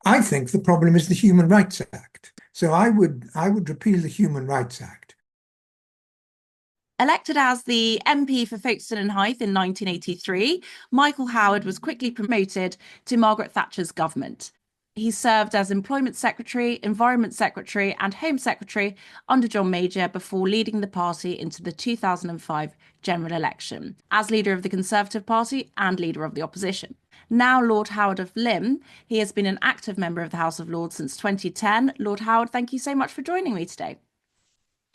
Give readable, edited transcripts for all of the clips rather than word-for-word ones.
I think the problem is the Human Rights Act. So I would repeal the Human Rights Act. Elected as the MP for Folkestone and Hythe in 1983, Michael Howard was quickly promoted to Margaret Thatcher's government. He served as Employment Secretary, Environment Secretary, and Home Secretary under John Major before leading the party into the 2005 general election as leader of the Conservative Party and leader of the opposition. Now Lord Howard of Lympne, he has been an active member of the House of Lords since 2010. Lord Howard, thank you so much for joining me today.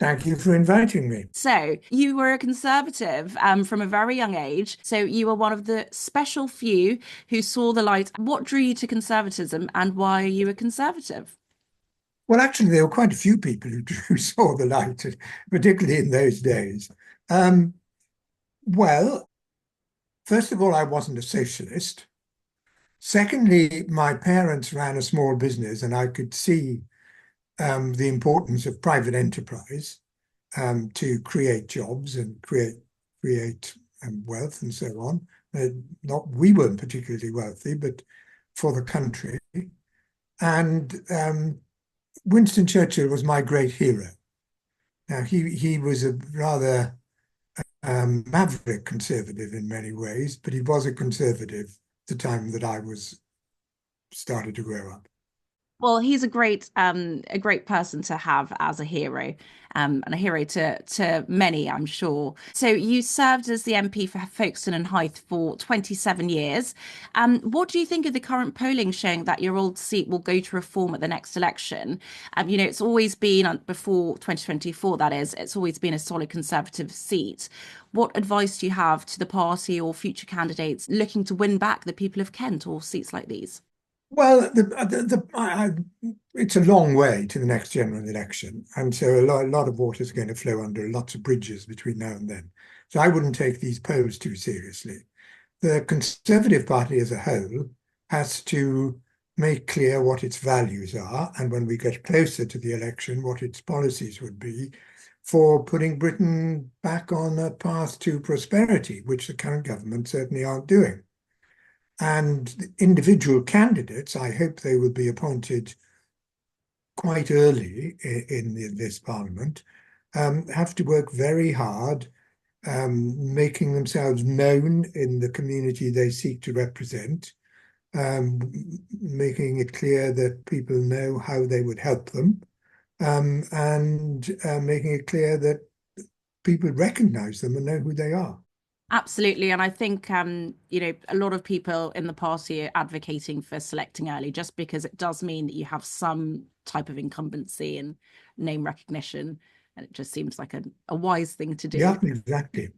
Thank you for inviting me. So, you were a conservative from a very young age. So, you were one of the special few who saw the light. What drew you to conservatism and why are you a conservative? Well, actually, there were quite a few people who saw the light, particularly in those days. Um, well, first of all, I wasn't a socialist. Secondly, my parents ran a small business, and I could see the importance of private enterprise to create jobs and create wealth and so on. Not we weren't particularly wealthy, but for the country. And Winston Churchill was my great hero. Now he was a rather maverick conservative in many ways, but he was a conservative at the time that I was started to grow up. Well, he's a great person to have as a hero, and a hero to many, I'm sure. So you served as the MP for Folkestone and Hythe for 27 years. What do you think of the current polling showing that your old seat will go to reform at the next election? It's always been before 2024, that is, it's always been a solid Conservative seat. What advice do you have to the party or future candidates looking to win back the people of Kent or seats like these? Well, it's a long way to the next general election, and so a lot of water is going to flow under lots of bridges between now and then. So I wouldn't take these polls too seriously. The Conservative Party as a whole has to make clear what its values are, and when we get closer to the election, what its policies would be for putting Britain back on a path to prosperity, which the current government certainly aren't doing. And individual candidates, I hope they will be appointed quite early in this parliament, have to work very hard, making themselves known in the community they seek to represent, um, making it clear that people know how they would help them, and making it clear that people recognize them and know who they are. Absolutely. And I think, a lot of people in the party are advocating for selecting early just because it does mean that you have some type of incumbency and name recognition. And it just seems like a wise thing to do. Yeah, exactly.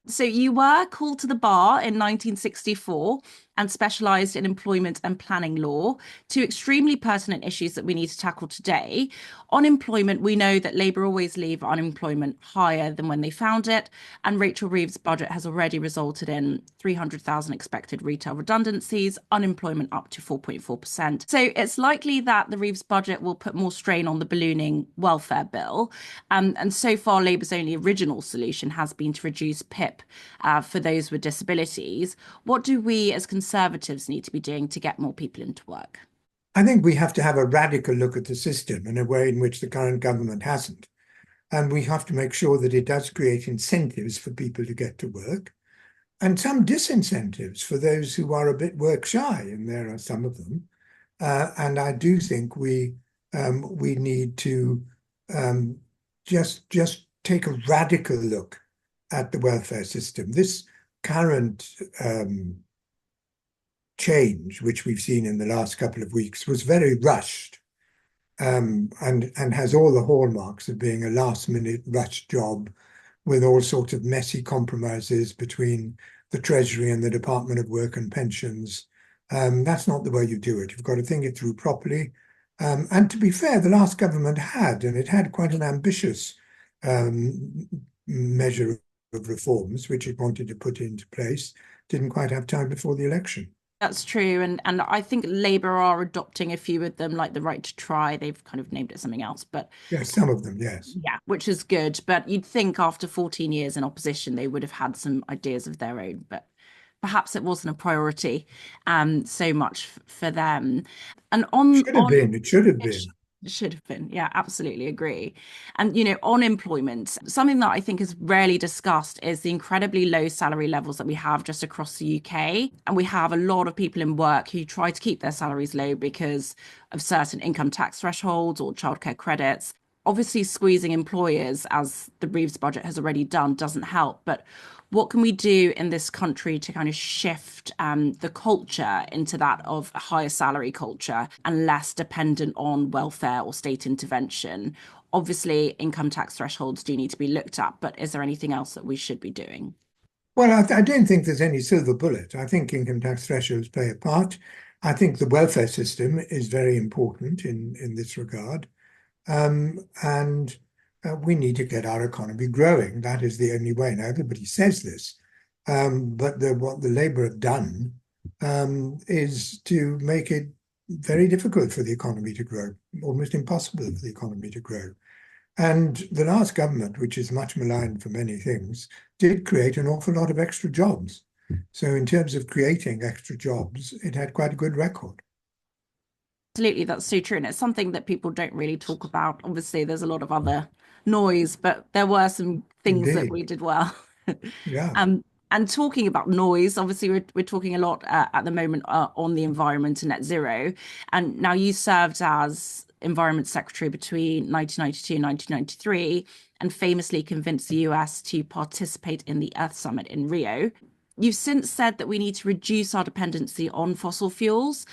So you were called to the bar in 1964 and specialised in employment and planning law, two extremely pertinent issues that we need to tackle today. On employment, we know that Labour always leave unemployment higher than when they found it, and Rachel Reeves' budget has already resulted in 300,000 expected retail redundancies, unemployment up to 4.4%. So it's likely that the Reeves budget will put more strain on the ballooning welfare bill. And so far, Labour's only original solution has been to reduce PIP for those with disabilities. What do we as Conservatives need to be doing to get more people into work? I think we have to have a radical look at the system in a way in which the current government hasn't. And we have to make sure that it does create incentives for people to get to work and some disincentives for those who are a bit work shy, and there are some of them. And I do think we need to just take a radical look at the welfare system. This current change, which we've seen in the last couple of weeks, was very rushed, and has all the hallmarks of being a last-minute rush job with all sorts of messy compromises between the Treasury and the Department of Work and Pensions. That's not the way you do it. You've got to think it through properly. And to be fair, the last government had, and it had quite an ambitious measure of reforms, which it wanted to put into place, didn't quite have time before the election. That's true. And I think Labour are adopting a few of them, like the right to try. They've kind of named it something else, but Yes, some of them, yes. yeah, which is good. But you'd think after 14 years in opposition, they would have had some ideas of their own, but perhaps it wasn't a priority so much for them. And on Should have been. It should have it sh- been. should have been. Yeah, absolutely agree. And, on employment, something that I think is rarely discussed is the incredibly low salary levels that we have just across the UK. And we have a lot of people in work who try to keep their salaries low because of certain income tax thresholds or childcare credits. Obviously, squeezing employers, as the Reeves budget has already done, doesn't help. But what can we do in this country to kind of shift the culture into that of a higher salary culture and less dependent on welfare or state intervention? Obviously, income tax thresholds do need to be looked at, but is there anything else that we should be doing? Well, I don't think there's any silver bullet. I think income tax thresholds play a part. I think the welfare system is very important in this regard. And we need to get our economy growing. That is the only way. Now, everybody says this, but what the Labour have done is to make it very difficult for the economy to grow, almost impossible for the economy to grow. And the last government, which is much maligned for many things, did create an awful lot of extra jobs. So in terms of creating extra jobs, it had quite a good record. Absolutely, that's so true. And it's something that people don't really talk about. Obviously, there's a lot of other noise, but there were some things that Indeed. we did well. Yeah. And talking about noise, obviously, we're talking a lot at the moment on the environment and net zero. And now you served as Environment Secretary between 1992 and 1993 and famously convinced the US to participate in the Earth Summit in Rio. You've since said that we need to reduce our dependency on fossil fuels.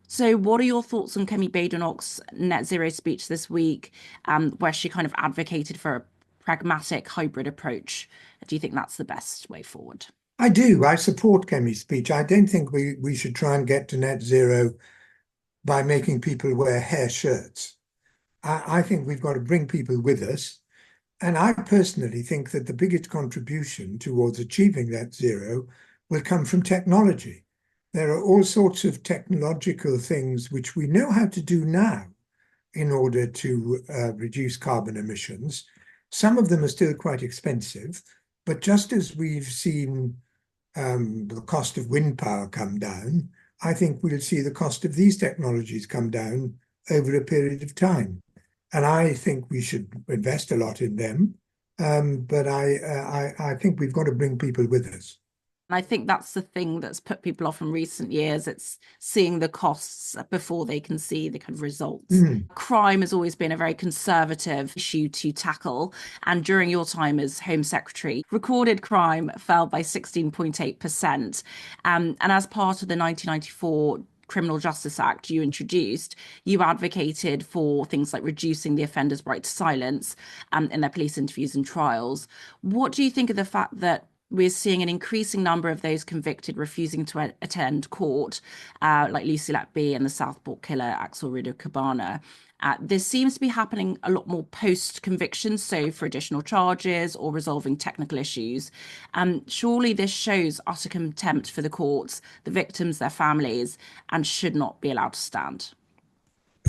So, what are your thoughts on Kemi Badenoch's net zero speech this week, where she kind of advocated for a pragmatic hybrid approach? Do you think that's the best way forward? I do. I support Kemi's speech. I don't think we should try and get to net zero by making people wear hair shirts. I think we've got to bring people with us. And I personally think that the biggest contribution towards achieving net zero will come from technology. There are all sorts of technological things which we know how to do now in order to reduce carbon emissions. Some of them are still quite expensive, but just as we've seen the cost of wind power come down, I think we'll see the cost of these technologies come down over a period of time. And I think we should invest a lot in them. But I think we've got to bring people with us. And I think that's the thing that's put people off in recent years. It's seeing the costs before they can see the kind of results. Mm. Crime has always been a very conservative issue to tackle. And during your time as Home Secretary, recorded crime fell by 16.8%. And as part of the 1994 Criminal Justice Act you introduced, you advocated for things like reducing the offender's right to silence in their police interviews and trials. What do you think of the fact that we're seeing an increasing number of those convicted refusing to attend court, like Lucy Letby and the Southport killer Axel Ruda Cabana? This seems to be happening a lot more post-conviction, so for additional charges or resolving technical issues. Surely this shows utter contempt for the courts, the victims, their families, and should not be allowed to stand.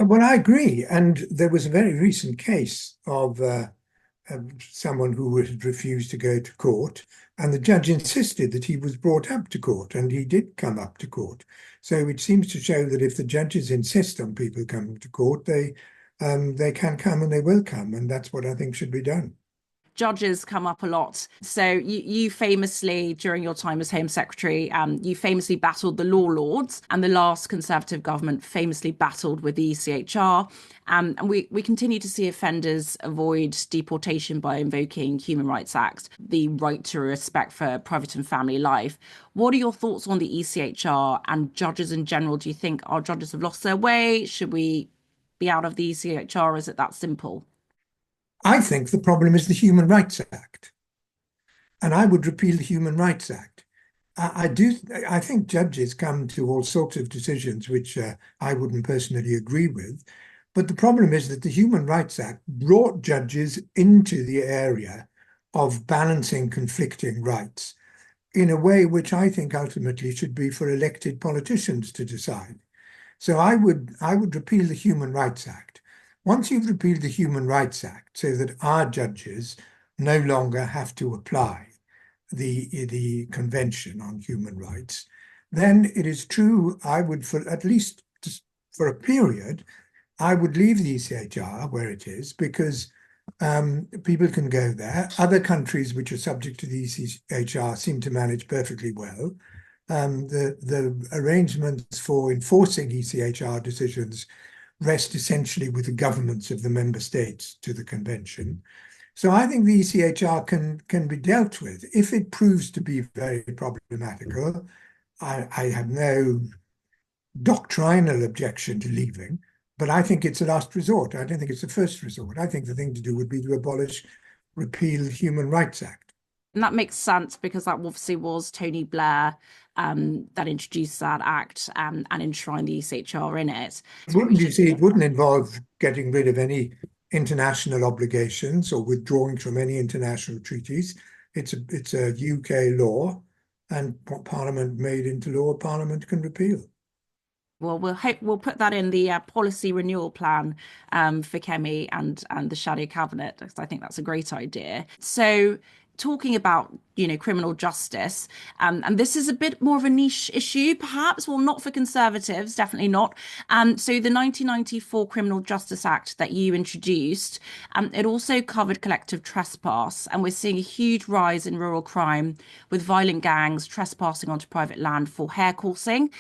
Well, I agree. And there was a very recent case of someone who had refused to go to court, and the judge insisted that he was brought up to court, and he did come up to court. So it seems to show that if the judges insist on people coming to court, they can come and they will come, and that's what I think should be done. Judges come up a lot. So you famously, during your time as Home Secretary, you famously battled the law lords, and the last Conservative government famously battled with the ECHR. And we continue to see offenders avoid deportation by invoking Human Rights Act, the right to respect for private and family life. What are your thoughts on the ECHR and judges in general? Do you think our judges have lost their way? Should we be out of the ECHR? Is it that simple? I think the problem is the Human Rights Act, and I would repeal the Human Rights Act. I think judges come to all sorts of decisions which I wouldn't personally agree with. But the problem is that the Human Rights Act brought judges into the area of balancing conflicting rights in a way which I think ultimately should be for elected politicians to decide. So I would repeal the Human Rights Act. Once you've repealed the Human Rights Act so that our judges no longer have to apply the Convention on Human Rights, then it is true I would, for at least for a period, I would leave the ECHR where it is, because people can go there. Other countries which are subject to the ECHR seem to manage perfectly well. The arrangements for enforcing ECHR decisions rest essentially with the governments of the member states to the convention. So I think the ECHR can be dealt with. If it proves to be very problematical, I have no doctrinal objection to leaving, but I think it's a last resort. I don't think it's the first resort. I think the thing to do would be to repeal the Human Rights Act. And that makes sense, because that obviously was Tony Blair that introduced that act and enshrined the ECHR in it. Wouldn't you see, it wouldn't involve getting rid of any international obligations or withdrawing from any international treaties. It's a UK law, and what Parliament made into law, Parliament can repeal. Well, we'll put that in the policy renewal plan for Kemi and the shadow cabinet, because I think that's a great idea. So, talking about, criminal justice, and this is a bit more of a niche issue, perhaps. Well, not for Conservatives, definitely not. So the 1994 Criminal Justice Act that you introduced, it also covered collective trespass, and we're seeing a huge rise in rural crime with violent gangs trespassing onto private land for hare coursing.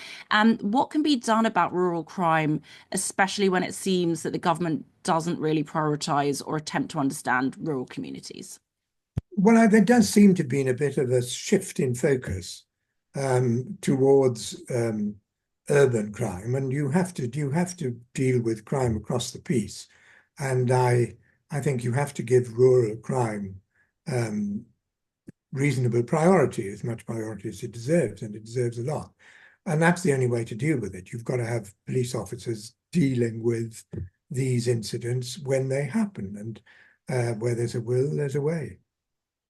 What can be done about rural crime, especially when it seems that the government doesn't really prioritise or attempt to understand rural communities? Well, there does seem to be a bit of a shift in focus towards urban crime, and you have to deal with crime across the piece. And I think you have to give rural crime reasonable priority, as much priority as it deserves, and it deserves a lot. And that's the only way to deal with it. You've got to have police officers dealing with these incidents when they happen, and where there's a will, there's a way.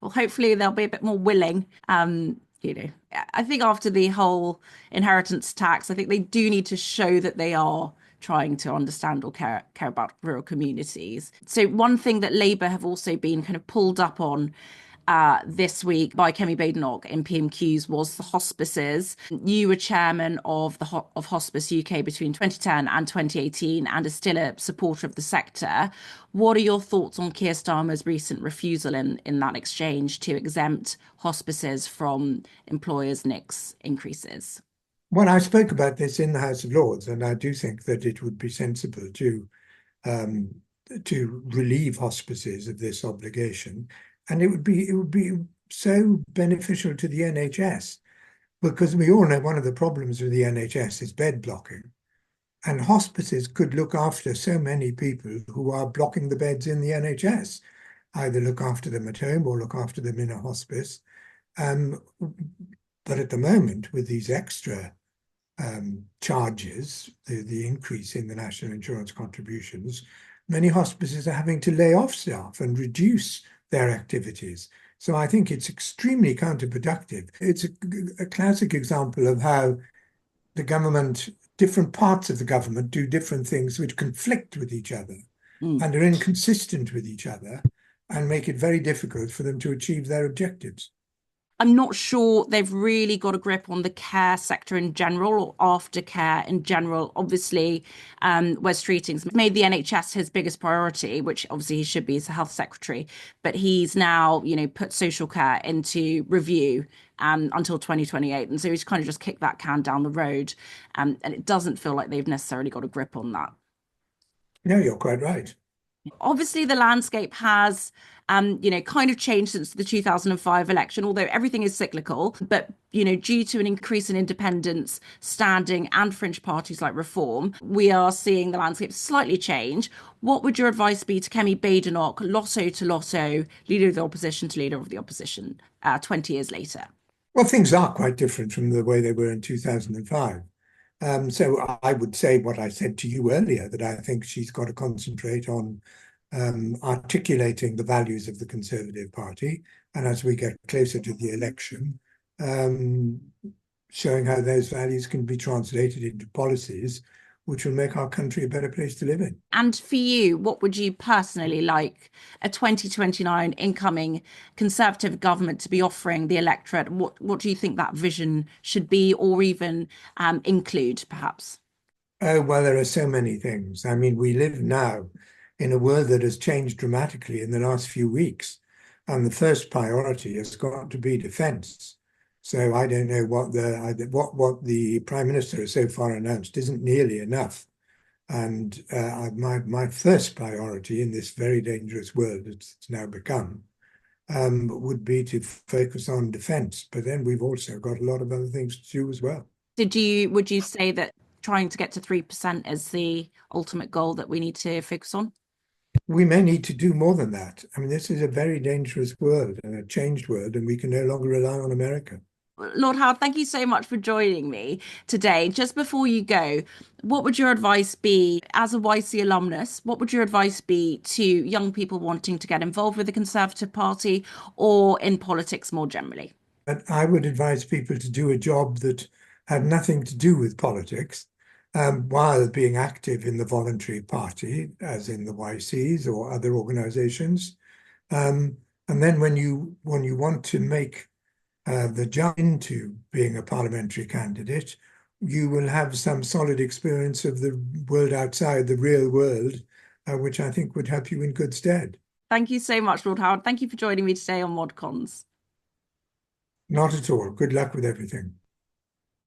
Well, hopefully they'll be a bit more willing. I think after the whole inheritance tax, I think they do need to show that they are trying to understand or care about rural communities. So one thing that Labour have also been kind of pulled up on this week by Kemi Badenoch in PMQs was the hospices. You were chairman of Hospice UK between 2010 and 2018 and are still a supporter of the sector. What are your thoughts on Keir Starmer's recent refusal in that exchange to exempt hospices from employers' NICs increases? Well, I spoke about this in the House of Lords, and I do think that it would be sensible to relieve hospices of this obligation. And it would be so beneficial to the NHS, because we all know one of the problems with the NHS is bed blocking. And hospices could look after so many people who are blocking the beds in the NHS, either look after them at home or look after them in a hospice. But at the moment, with these extra charges, the increase in the national insurance contributions, many hospices are having to lay off staff and reduce their activities. So I think it's extremely counterproductive. It's a classic example of how the government, different parts of the government, do different things which conflict with each other and are inconsistent with each other, and make it very difficult for them to achieve their objectives. I'm not sure they've really got a grip on the care sector in general, or aftercare in general. Obviously, Wes Streeting's made the NHS his biggest priority, which obviously he should be as a health secretary. But he's now, put social care into review until 2028. And so he's kind of just kicked that can down the road. And it doesn't feel like they've necessarily got a grip on that. No, you're quite right. Obviously, the landscape has, kind of changed since the 2005 election, although everything is cyclical. But, due to an increase in independence, standing and fringe parties like Reform, we are seeing the landscape slightly change. What would your advice be to Kemi Badenoch, Lotto to Lotto, leader of the opposition to leader of the opposition, 20 years later? Well, things are quite different from the way they were in 2005. So I would say what I said to you earlier, that I think she's got to concentrate on articulating the values of the Conservative Party, and as we get closer to the election, showing how those values can be translated into policies which will make our country a better place to live in. And for you, what would you personally like a 2029 incoming Conservative government to be offering the electorate? What do you think that vision should be, or even include, perhaps? Oh, well, there are so many things. I mean, we live now in a world that has changed dramatically in the last few weeks. And the first priority has got to be defence. So I don't know what the Prime Minister has so far announced isn't nearly enough. And my first priority in this very dangerous world it's now become would be to focus on defence. But then we've also got a lot of other things to do as well. Would you say that trying to get to 3% is the ultimate goal that we need to focus on? We may need to do more than that. I mean, this is a very dangerous world and a changed world, and we can no longer rely on America. Lord Howard, thank you so much for joining me today. Just before you go, what would your advice be as a YC alumnus? What would your advice be to young people wanting to get involved with the Conservative Party or in politics more generally? But I would advise people to do a job that had nothing to do with politics, while being active in the voluntary party, as in the YCs or other organizations. And then when you want to make the jump into being a parliamentary candidate, you will have some solid experience of the world outside, the real world, which I think would help you in good stead. Thank you so much, Lord Howard. Thank you for joining me today on ModCons. Not at all. Good luck with everything.